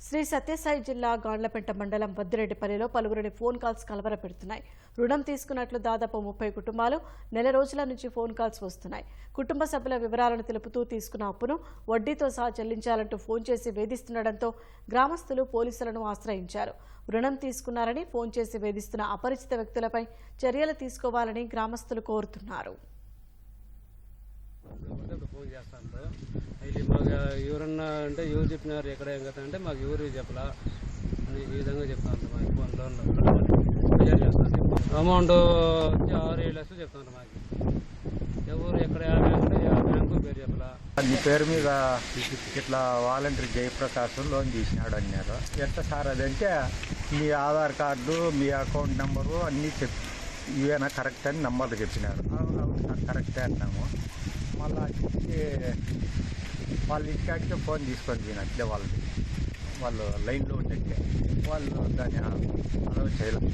శ్రీ సత్యసాయి జిల్లా గాండ్లపేట మండలం వద్దిరెడ్డిపల్లిలో పలువురిని phone calls కలవరపెడుతున్నాయి. రుణం తీసుకున్నట్లు దాదాపు 30 కుటుంబాలు నెల రోజుల నుంచి ఫోన్ కాల్స్ వస్తున్నాయి. కుటుంబ సభ్యుల వివరాలను తెలుపుతూ తీసుకున్న అప్పును వడ్డీతో సహా చెల్లించాలంటూ ఫోన్ చేసి వేధిస్తుండటంతో గ్రామస్తులు పోలీసులను ఆశ్రయించారు. రుణం తీసుకున్నారని ఫోన్ చేసి వేధిస్తున్న అపరిచిత వ్యక్తులపై చర్యలు తీసుకోవాలని గ్రామస్తులు కోరుతున్నారు. ఫోన్ చేస్తాను మాకు ఎవరన్నా అంటే ఎవరు చెప్పినారు ఎక్కడ ఏం కదా అంటే మాకు ఎవరు చెప్పలా అని ఈ విధంగా చెప్తాను. మాకు ఫోన్లో క్లియర్ చేస్తాను. అమౌంట్ వచ్చి 6-7 లక్షలు చెప్తాను. మాకు ఎవరు ఎక్కడ బ్యాంకు పేరు చెప్పలా. నీ పేరు మీద ఇట్లా వాలంటీర్ జయప్రకాష్ లోన్ తీసినాడు అన్నారు. ఎట్లా సార్ అదంటే మీ ఆధార్ కార్డు మీ అకౌంట్ నెంబరు అన్నీ ఇవేనా కరెక్ట్ అని నంబర్లు చెప్పినారు. కరెక్టే అన్నాము. మళ్ళీ వాళ్ళ ఇంటికి ఫోన్ తీసుకొని పోయినట్లే వాళ్ళు లైన్లో ఉంటే వాళ్ళు దాన్ని అలౌ చేయలేదు.